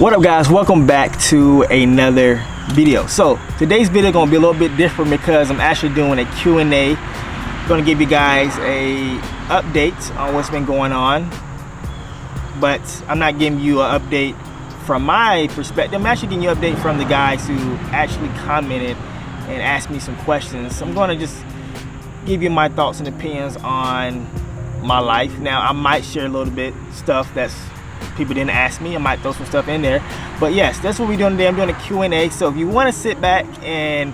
What up guys, welcome back to another video. So today's video gonna be a little bit different because I'm actually doing a Q&A. Gonna give you guys a update on what's been going on, but I'm not giving you an update from my perspective. I'm actually giving you an update from the guys who actually commented and asked me some questions. I'm gonna just give you my thoughts and opinions on my life. Now I might share a little bit stuff that's people didn't ask me. I might throw some stuff in there, but yes, that's what we're doing today. I'm doing a Q&A. So if you want to sit back and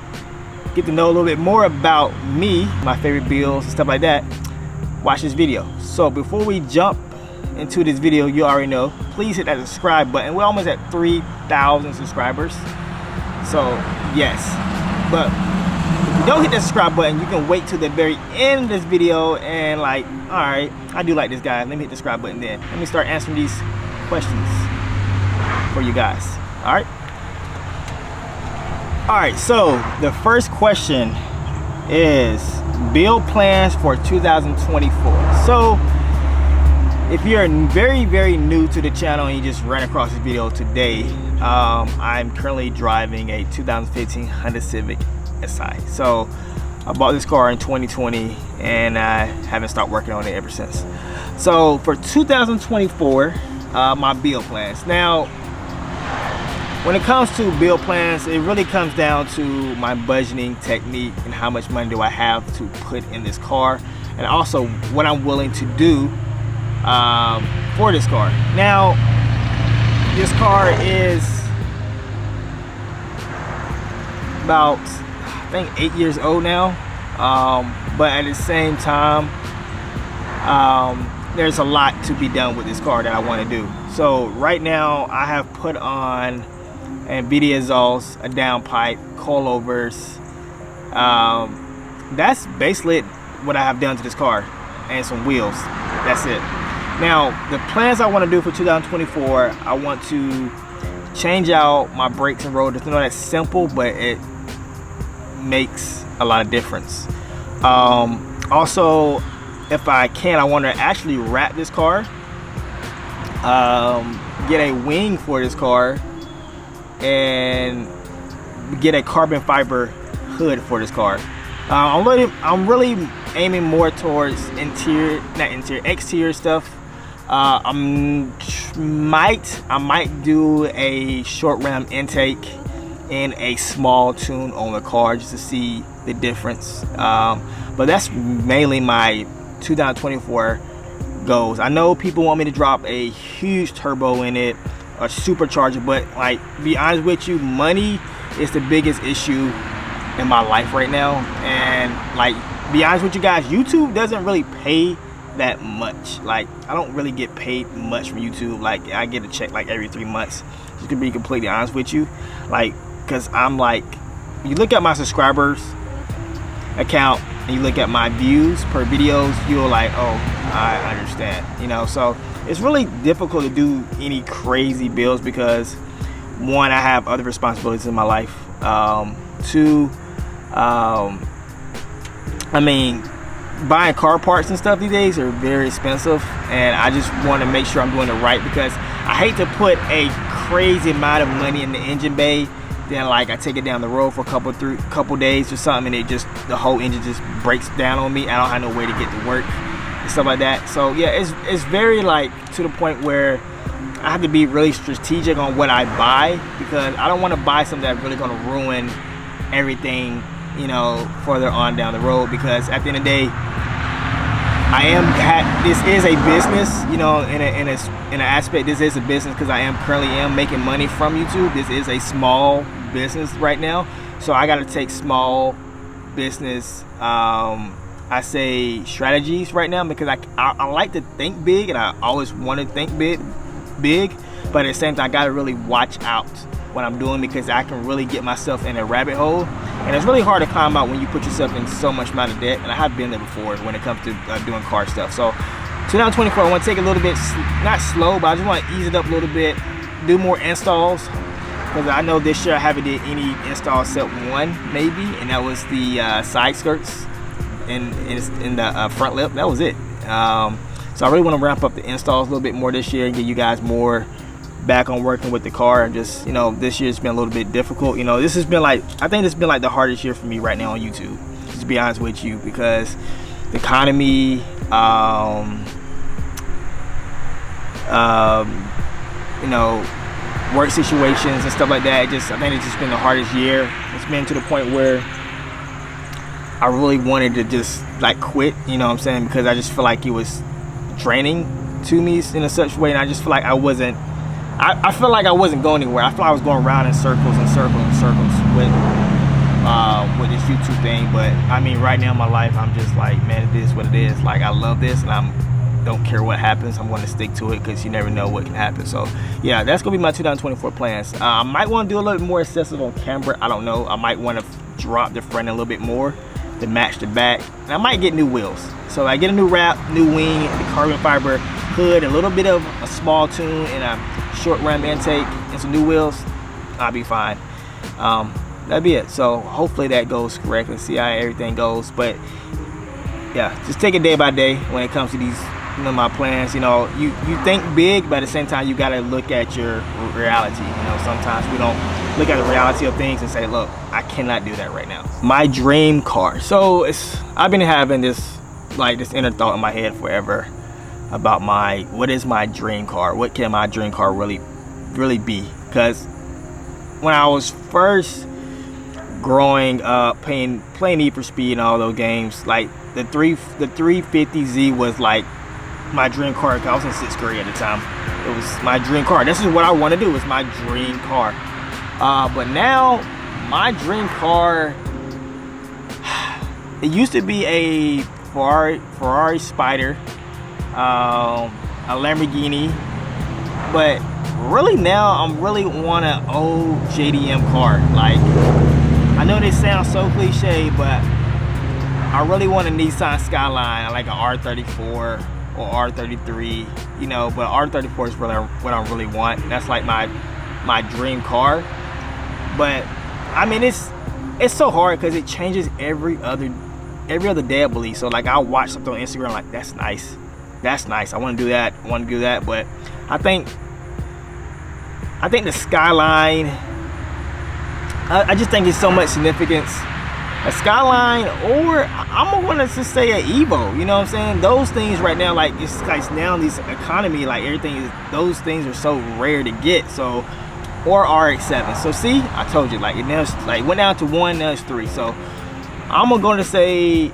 get to know a little bit more about me, my favorite builds and stuff like that, watch this video. So before we jump into this video, you already know, please hit that subscribe button. We're almost at 3,000 subscribers, so yes. But if you don't hit that subscribe button, you can wait till the very end of this video and like, all right, I do like this guy, let me hit the subscribe button. Then let me start answering these questions for you guys. All right, so the first question is build plans for 2024. So if you're very new to the channel and you just ran across this video today, I'm currently driving a 2015 Honda Civic SI. So I bought this car in 2020 and I haven't stopped working on it ever since. So for 2024, my build plans. Now, when it comes to build plans, it really comes down to my budgeting technique and how much money do I have to put in this car, and also what I'm willing to do for this car. Now, this car is about, I think, 8 years old now, but at the same time, there's a lot to be done with this car that I want to do. So right now I have put on Invidia Exhaust, a downpipe, coilovers. That's basically what I have done to this car, and some wheels. That's it. Now the plans I want to do for 2024, I want to change out my brakes and rotors. I know that's simple, but it makes a lot of difference. Also, if I can, I want to actually wrap this car, get a wing for this car, and get a carbon fiber hood for this car. I'm really aiming more towards exterior stuff. I might do a short ram intake and a small tune on the car just to see the difference. But that's mainly my 2024 goals. I know people want me to drop a huge turbo in it, a supercharger, but like, be honest with you, money is the biggest issue in my life right now. And like, be honest with you guys, YouTube doesn't really pay that much. Like, I don't really get paid much from YouTube. Like, I get a check like every 3 months, just to be completely honest with you. Like, because I'm like, you look at my subscribers account and you look at my views per videos, you're like, oh, I understand, you know. So it's really difficult to do any crazy builds because, one, I have other responsibilities in my life. Two, I mean, buying car parts and stuff these days are very expensive, and I just want to make sure I'm doing it right, because I hate to put a crazy amount of money in the engine bay, then like I take it down the road for a couple days or something, and the whole engine just breaks down on me. I don't have no way to get to work and stuff like that. So yeah, it's very like to the point where I have to be really strategic on what I buy, because I don't want to buy something that's really going to ruin everything, you know, further on down the road. Because at the end of the day, this is a business, you know, in an aspect, this is a business, because I currently making money from YouTube. This is a small business right now, so I got to take small business, I say, strategies right now, because I like to think big, and I always want to think big, but at the same time I got to really watch out what I'm doing, because I can really get myself in a rabbit hole, and it's really hard to climb out when you put yourself in so much amount of debt. And I have been there before when it comes to doing car stuff. So 2024, I want to take a little bit, not slow, but I just want to ease it up a little bit, do more installs, because I know this year I haven't did any installs except one maybe, and that was the side skirts in the front lip. That was it. So I really want to ramp up the installs a little bit more this year and give you guys more back on working with the car. And just, you know, this year's been a little bit difficult. You know, this has been like, I think this has been like the hardest year for me right now on YouTube, just to be honest with you, because the economy, you know, work situations and stuff like that. I think it's just been the hardest year. It's been to the point where I really wanted to just like quit, you know what I'm saying, because I just feel like it was draining to me in a such way, and I just feel like I wasn't going anywhere. I feel like I was going around in circles and circles and circles with this YouTube thing. But I mean, right now in my life, I'm just like, man, it is what it is. Like, I love this, and I don't care what happens. I'm going to stick to it, because you never know what can happen. So yeah, that's gonna be my 2024 plans. I might want to do a little bit more accessible on camera. I don't know. I might want to drop the front a little bit more to match the back, and I might get new wheels. So I get a new wrap, new wing, the carbon fiber hood, a little bit of a small tune, and a short ram intake, and some new wheels. I'll be fine. That'd be it. So hopefully that goes correctly. See how everything goes. But yeah, just take it day by day when it comes to these, you know, my plans. You know, you think big, but at the same time you gotta look at your reality. You know, sometimes we don't look at the reality of things and say, look, I cannot do that right now. My dream car. So I've been having this inner thought in my head forever about what is my dream car? What can my dream car really be? Because when I was first growing up, playing Need for Speed and all those games, like the 350Z was like my dream car. I was in 6th grade at the time. It was my dream car. This is what I want to do. It's my dream car. But now my dream car, it used to be a Ferrari Spider, a Lamborghini, but really now I'm really want an old JDM car. Like, I know they sound so cliche, but I really want a Nissan Skyline, like an R34 or R33, you know. But R34 is really what I really want. That's like my dream car. But I mean, it's so hard because it changes every other day, I believe. So like, I'll watch something on Instagram, like, that's nice, I want to do that, but I think the Skyline, I just think it's so much significance. A Skyline, or I'm gonna just say an Evo, you know what I'm saying? Those things right now, like, it's like now in this economy, like, those things are so rare to get. So, or RX-7. So see, I told you, like, it now went down to 1, now it's 3. So I'm gonna say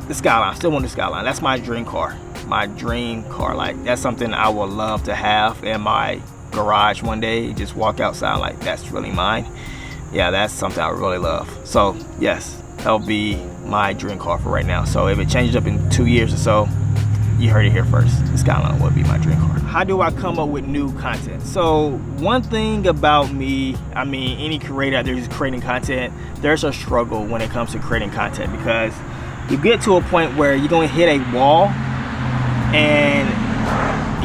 the Skyline. Still want the Skyline. That's my dream car. My dream car. Like, that's something I would love to have in my garage one day. Just walk outside, like, that's really mine. Yeah, that's something I really love. So yes, that'll be my dream car for right now. So if it changes up in 2 years or so, you heard it here first. The Skyline would be my dream car. How do I come up with new content? So one thing about me, I mean, any creator out there who's creating content, there's a struggle when it comes to creating content, because you get to a point where you're gonna hit a wall and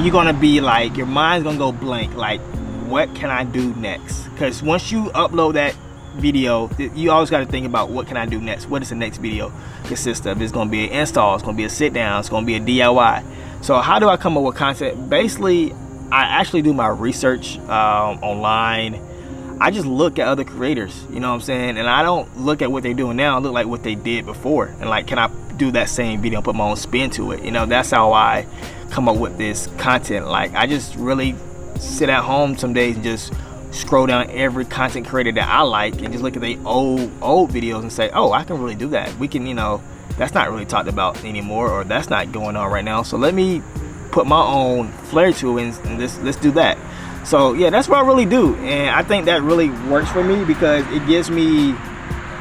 you're gonna be like, your mind's gonna go blank, like, what can I do next? Because once you upload that video, you always got to think about, what can I do next? What does the next video consist of? It's going to be an install, it's going to be a sit down, it's going to be a DIY. So how do I come up with content? Basically, I actually do my research online. I just look at other creators, you know what I'm saying? And I don't look at what they're doing now, I look like what they did before, and like, can I do that same video and put my own spin to it? You know, that's how I come up with this content. Like, I just really sit at home some days and just scroll down every content creator that I like and just look at the old videos and say, oh, I can really do that. We can, you know, that's not really talked about anymore, or that's not going on right now, so let me put my own flair to it and let's do that. So yeah, that's what I really do, and I think that really works for me, because it gives me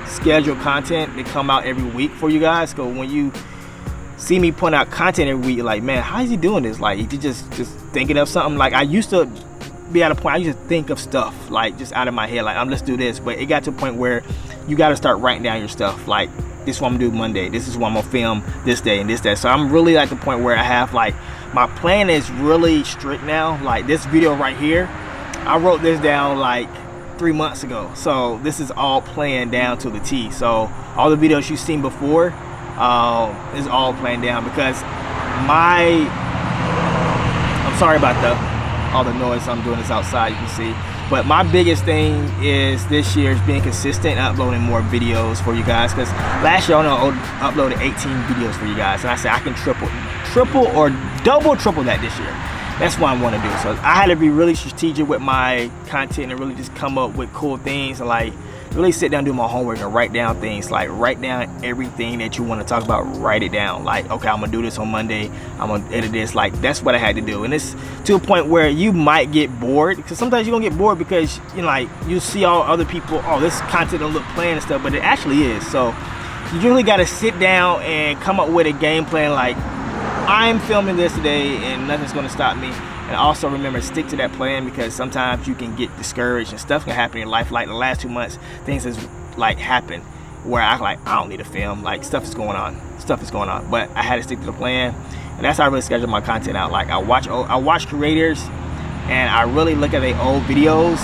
scheduled content to come out every week for you guys. So when you see me put out content every week, you're like, man, how is he doing this? Like, he just thinking of something. Like, I used to be at a point, I used to think of stuff like just out of my head, like, let's do this. But it got to a point where you got to start writing down your stuff. Like, this is what I'm gonna do Monday, this is what I'm gonna film this day and this day. So I'm really at the point where I have, like, my plan is really strict now. Like, this video right here, I wrote this down like 3 months ago, so this is all planned down to the T. So all the videos you've seen before is all planned down, because I'm sorry about all the noise I'm doing is outside, you can see. But my biggest thing is this year is being consistent, uploading more videos for you guys, because last year I only uploaded 18 videos for you guys, and I said I can triple or triple that this year. That's what I want to do. So I had to be really strategic with my content and really just come up with cool things and like really sit down, do my homework, and write down things. Like write down everything that you want to talk about. Write it down. Like, okay, I'm gonna do this on Monday. I'm gonna edit this. Like, that's what I had to do. And it's to a point where you might get bored, because sometimes you're gonna get bored because you know, like you see all other people, oh, this content don't look plain and stuff, but it actually is. So you really got to sit down and come up with a game plan. Like, I'm filming this today and nothing's gonna stop me. And also remember, stick to that plan, because sometimes you can get discouraged and stuff can happen in your life. Like the last 2 months, things has like happened where I don't need to film. Like stuff is going on, but I had to stick to the plan, and that's how I really schedule my content out. Like I watch creators, and I really look at their old videos,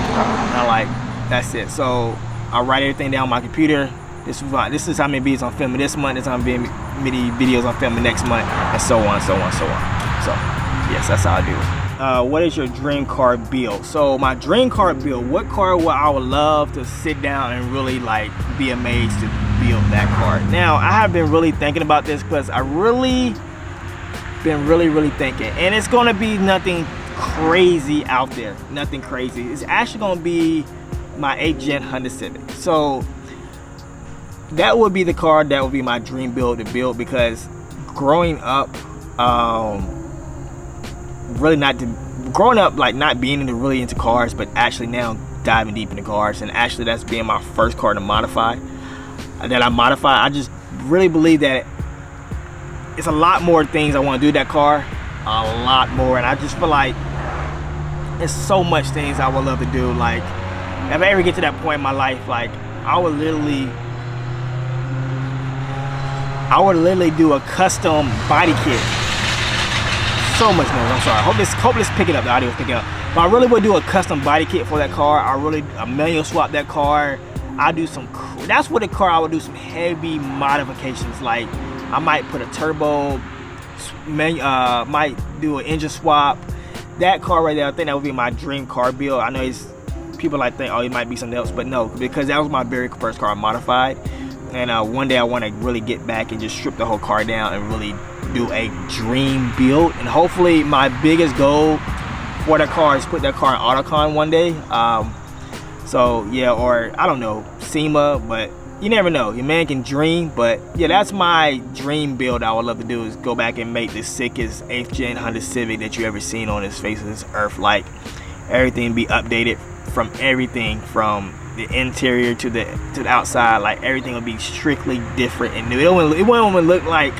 and I like, that's it. So I write everything down on my computer. This is how many videos I'm filming this month. This is how many videos I'm filming next month, and so on, so on, so on. So yes, that's how I do it. What is your dream car build? So my dream car build, what car would I would love to sit down and really like be amazed to build that car? Now I have been really thinking about this, because I really been really thinking, and it's gonna be nothing crazy out there, nothing crazy. It's actually gonna be my 8th gen Honda Civic. So that would be the car that would be my dream build to build, because growing up, growing up like not being really into cars, but actually now diving deep into cars, and actually that's being my first car to modify, I just really believe that it's a lot more things I want to do with that car, a lot more, and I just feel like there's so much things I would love to do. Like if I ever get to that point in my life, like I would literally do a custom body kit. So much noise, I'm sorry. Hope this picking up, the audio is picking up. But I really would do a custom body kit for that car. I manual swap that car. That's what the car I would do some heavy modifications. Like I might put a turbo, might do an engine swap. That car right there, I think that would be my dream car build. I know people like think, oh, it might be something else, but no, because that was my very first car I modified. And one day I want to really get back and just strip the whole car down and really do a dream build. And hopefully my biggest goal for that car is put that car in Autocon one day. So yeah, or I don't know, SEMA, but you never know. Your man can dream. But yeah, that's my dream build I would love to do, is go back and make the sickest 8th gen Honda Civic that you ever seen on this face of this earth. Like everything be updated, from everything from the interior to the outside. Like everything will be strictly different and new. It won't even look like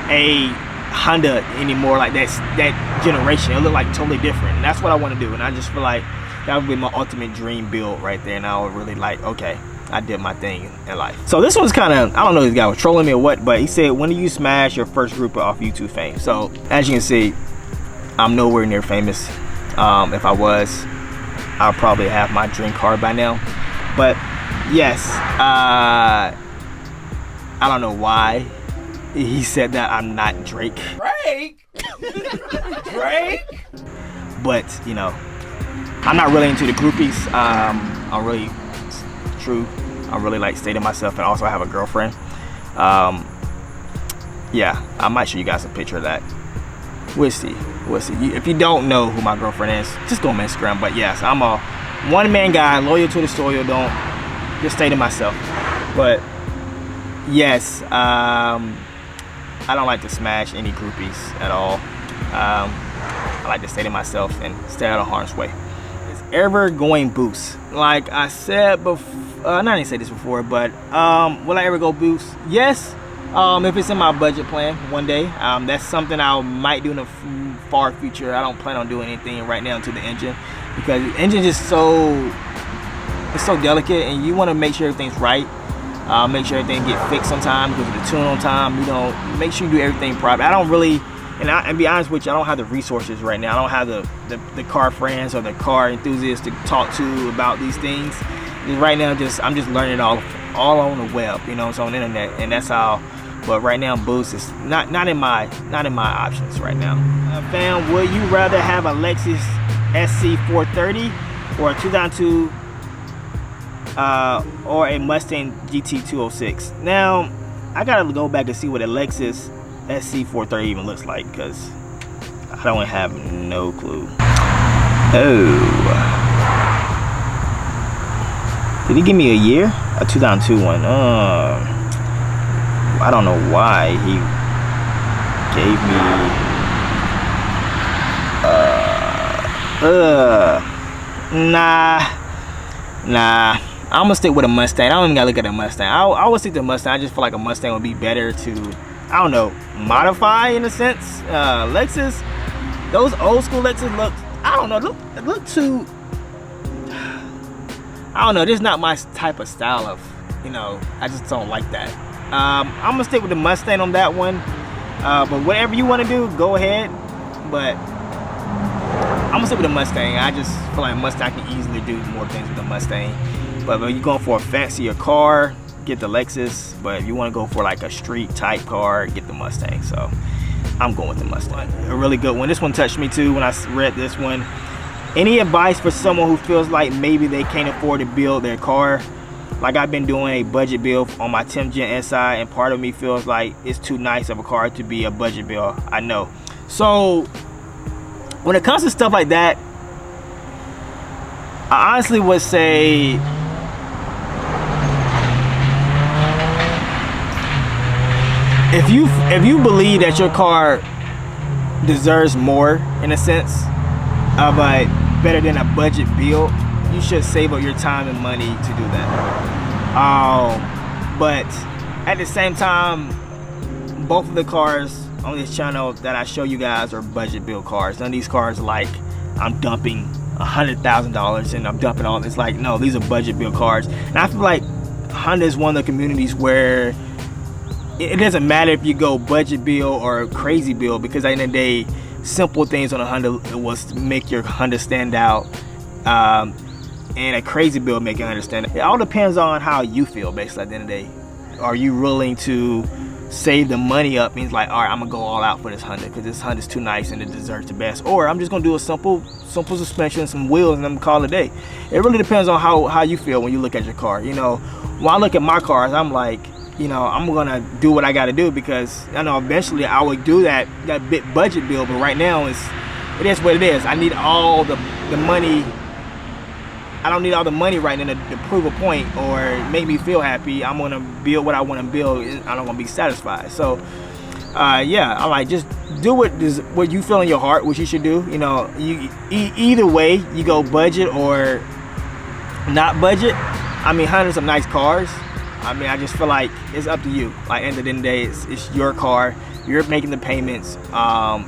a Honda anymore, like that generation. It'll look like totally different, and that's what I want to do. And I just feel like that would be my ultimate dream build right there, and I would really like, okay, I did my thing in life. So this one's kind of, I don't know if this guy was trolling me or what, but he said, when do you smash your first grouper off YouTube fame? So as you can see, I'm nowhere near famous. If I was, I'll probably have my dream car by now. But yes, I don't know why he said that I'm not Drake. Drake? But you know, I'm not really into the groupies. I'm really true. I'm really like staying to myself, and also I have a girlfriend. Yeah, I might show you guys a picture of that. We'll see. If you don't know who my girlfriend is, just go on my Instagram. But yes, I'm a one-man guy, loyal to the soil. Don't just stay to myself. But yes, I don't like to smash any groupies at all. I like to stay to myself and stay out of harm's way. Is ever going boost? Like I said before, I didn't say this before, but will I ever go boost? Yes. If it's in my budget plan one day. That's something I might do in the far future. I don't plan on doing anything right now to the engine, because the engine is just so delicate, and you want to make sure everything's right. Make sure everything get fixed on time, because of the tune on time. You know, make sure you do everything proper. I don't really, and be honest with you, I don't have the resources right now. I don't have the car friends or the car enthusiasts to talk to about these things. Right now, I'm just learning it all on the web, you know, so on the internet, and that's how but right now boost is not in my options right now. Fam, would you rather have a Lexus SC430 or a 2002 or a Mustang GT206? Now I gotta go back and see what a Lexus SC430 even looks like, because I don't have no clue. Oh, did he give me a year? A 2002 one. I don't know why he gave me nah, I'm gonna stick with a Mustang. I don't even gotta look at a Mustang. I would stick to a Mustang. I just feel like a Mustang would be better to, I don't know, modify in a sense. Lexus, those old school Lexus look, I don't know, look too, I don't know, this is not my type of style of, you know, I just don't like that. I'm gonna stick with the Mustang on that one, but whatever you want to do, go ahead. But I'm gonna stick with the Mustang. I just feel like Mustang, I can easily do more things with the Mustang. But when you're going for a fancier car, get the Lexus. But if you want to go for like a street type car, get the Mustang. So I'm going with the Mustang. A really good one. This one touched me too when I read this one. Any advice for someone who feels like maybe they can't afford to build their car? Like I've been doing a budget build on my 10th Gen SI, and part of me feels like it's too nice of a car to be a budget build. I know. So when it comes to stuff like that, I honestly would say if you believe that your car deserves more, in a sense, of a better than a budget build, you should save up your time and money to do that. But at the same time, both of the cars on this channel that I show you guys are budget build cars. None of these cars like I'm dumping $100,000 and I'm dumping all this. Like, no, these are budget build cars. And I feel like Honda is one of the communities where it doesn't matter if you go budget build or crazy build, because at the end of the day, simple things on a Honda was to make your Honda stand out, and a crazy build make you understand. It all depends on how you feel, basically. At the end of the day, are you willing to save the money up? Means like, all right, I'm gonna go all out for this Honda because this Honda's too nice and it deserves the best, or I'm just gonna do a simple suspension, some wheels, and I'm gonna call it a day. It really depends on how you feel when you look at your car. You know, when I look at my cars, I'm like, you know, I'm gonna do what I gotta do, because I know eventually I would do that bit budget build, but right now it is what it is. I need all the money. I don't need all the money right now to prove a point or make me feel happy. I'm gonna build what I want to build, and I'm gonna be satisfied. So yeah, I like, just do what you feel in your heart, what you should do. You know, either way, you go budget or not budget. I mean, Honda's some nice cars. I mean, I just feel like it's up to you. Like, end of the day, it's your car. You're making the payments.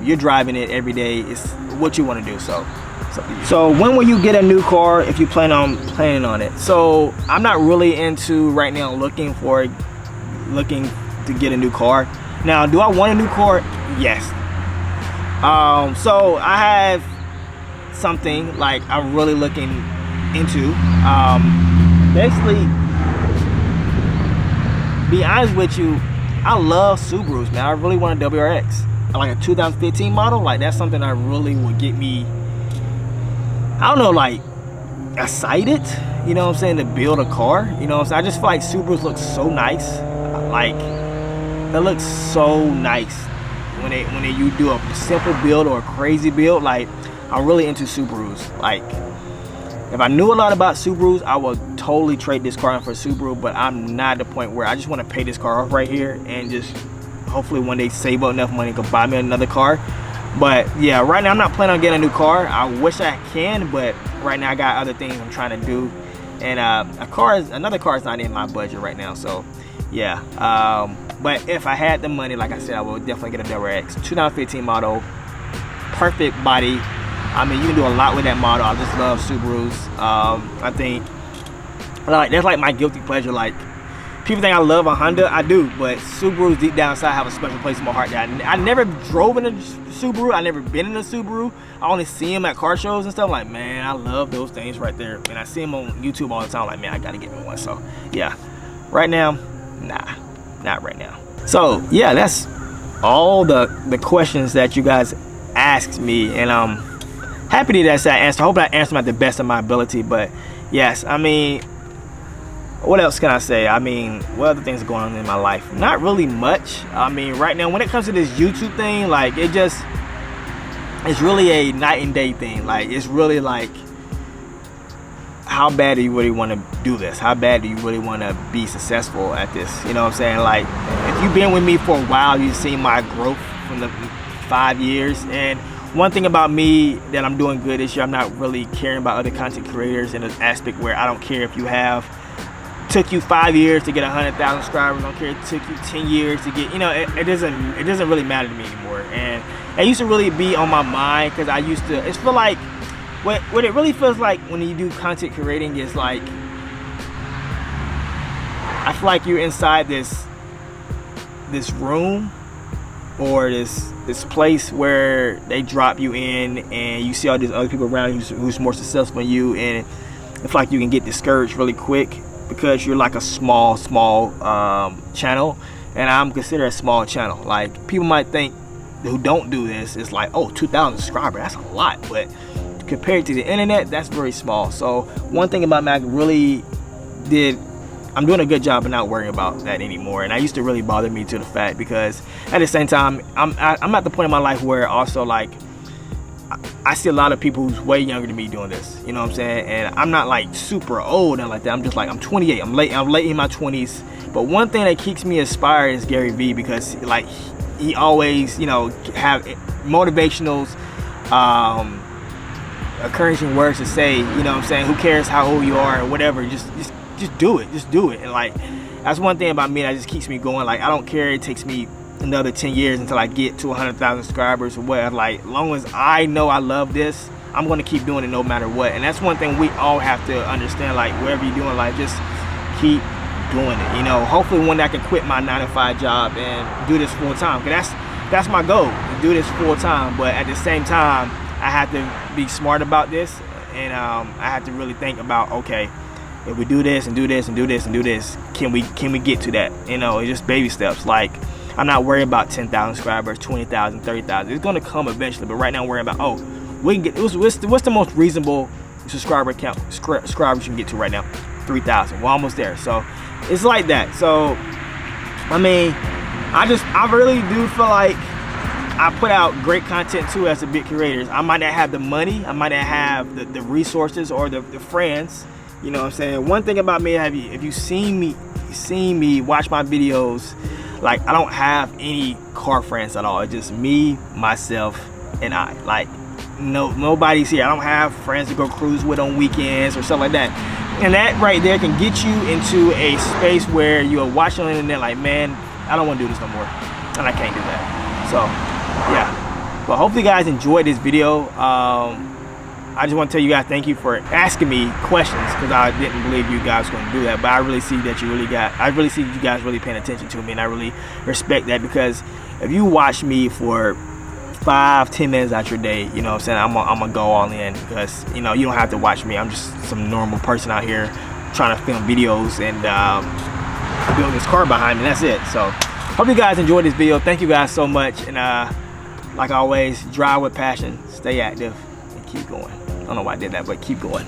You're driving it every day. It's what you want to do. So it's up to you. So when will you get a new car if you planning on it? So I'm not really into right now looking to get a new car. Now, do I want a new car? Yes. So I have something like I'm really looking into. Basically, be honest with you, I love Subarus, man. I really want a WRX. Like a 2015 model, like that's something that really would get me, I don't know, like excited, you know what I'm saying, to build a car. You know what I'm saying? I just feel like Subarus look so nice. Like, they look so nice when you do a simple build or a crazy build. Like, I'm really into Subarus. Like, if I knew a lot about Subarus, I would totally trade this car in for a Subaru, but I'm not at the point where I just want to pay this car off right here and just hopefully one day save up enough money to buy me another car. But yeah, right now I'm not planning on getting a new car. I wish I can, but right now I got other things I'm trying to do, and another car is not in my budget right now. So yeah, but if I had the money, like I said, I would definitely get a WRX 2015 model, perfect body. I mean, you can do a lot with that model. I just love Subarus. I think, like, that's like my guilty pleasure. Like, people think I love a Honda, I do, but Subarus deep down inside have a special place in my heart. That I never drove in a Subaru. I never been in a Subaru. I only see them at car shows and stuff. Like, man, I love those things right there. And I see them on YouTube all the time. Like, man, I gotta get me one. So yeah, right now, nah, not right now. So yeah, that's all the questions that you guys asked me, and I'm happy that I answered. I hope I answered them at the best of my ability. But yes, I mean, what else can I say? I mean, what other things are going on in my life? Not really much. I mean, right now when it comes to this YouTube thing, like it's really a night and day thing. Like, it's really like, how bad do you really want to do this? How bad do you really want to be successful at this? You know what I'm saying? Like, if you've been with me for a while, you've seen my growth from the 5 years. And one thing about me that I'm doing good this year, I'm not really caring about other content creators in an aspect where I don't care if you took you 5 years to get 100,000 subscribers. I don't care if it took you 10 years to get, you know, it doesn't really matter to me anymore. And it used to really be on my mind, because I used to, it's feel like, what it really feels like when you do content creating is like, I feel like you're inside this room or this place where they drop you in, and you see all these other people around you who's more successful than you, and it's like you can get discouraged really quick because you're like a small channel, and I'm considered a small channel. Like, people might think who don't do this, it's like, oh, 2,000 subscribers, that's a lot, but compared to the internet, that's very small. So one thing about Mac really I'm doing a good job of not worrying about that anymore. And that used to really bother me to the fact, because at the same time, I'm at the point in my life where also, like, I see a lot of people who's way younger than me doing this, you know what I'm saying? And I'm not like super old and like that. I'm just like, I'm 28, I'm late in my 20s. But one thing that keeps me inspired is Gary Vee, because like, he always, you know, have motivational encouraging words to say, you know what I'm saying? Who cares how old you are or whatever, just do it, And like, that's one thing about me that just keeps me going. Like, I don't care it takes me another 10 years until I get to 100,000 subscribers or whatever. Like, long as I know I love this, I'm going to keep doing it no matter what. And that's one thing we all have to understand. Like, wherever you're doing, like, just keep doing it. You know, hopefully one day I can quit my 9-to-5 job and do this full time, because that's my goal, to do this full time. But at the same time, I have to be smart about this, and I have to really think about, okay, if we do this and do this and do this and do this, can we get to that? You know, it's just baby steps. Like, I'm not worried about 10,000 subscribers, 20,000, 30,000. It's going to come eventually. But right now, I'm worrying about, oh, we can get, what's the most reasonable subscriber count, subscribers you can get to right now? 3,000. We're almost there. So it's like that. So I mean, I really do feel like I put out great content too as a big creators. I might not have the money, I might not have the resources or the friends. You know what I'm saying? One thing about me, if you seen me watch my videos, like, I don't have any car friends at all. It's just me, myself, and I. Like, nobody's here. I don't have friends to go cruise with on weekends or stuff like that. And that right there can get you into a space where you're watching on the internet like, man, I don't want to do this no more, and I can't do that. So yeah, but hopefully you guys enjoyed this video. I just want to tell you guys thank you for asking me questions, because I didn't believe you guys were going to do that. But I really see that I really see you guys really paying attention to me, and I really respect that, because if you watch me for 5-10 minutes out your day, you know what I'm saying, I'm gonna go all in, because, you know, you don't have to watch me. I'm just some normal person out here trying to film videos and build this car behind me. That's it. So hope you guys enjoyed this video. Thank you guys so much, and like always, drive with passion, stay active, and keep going. I don't know why I did that, but keep going.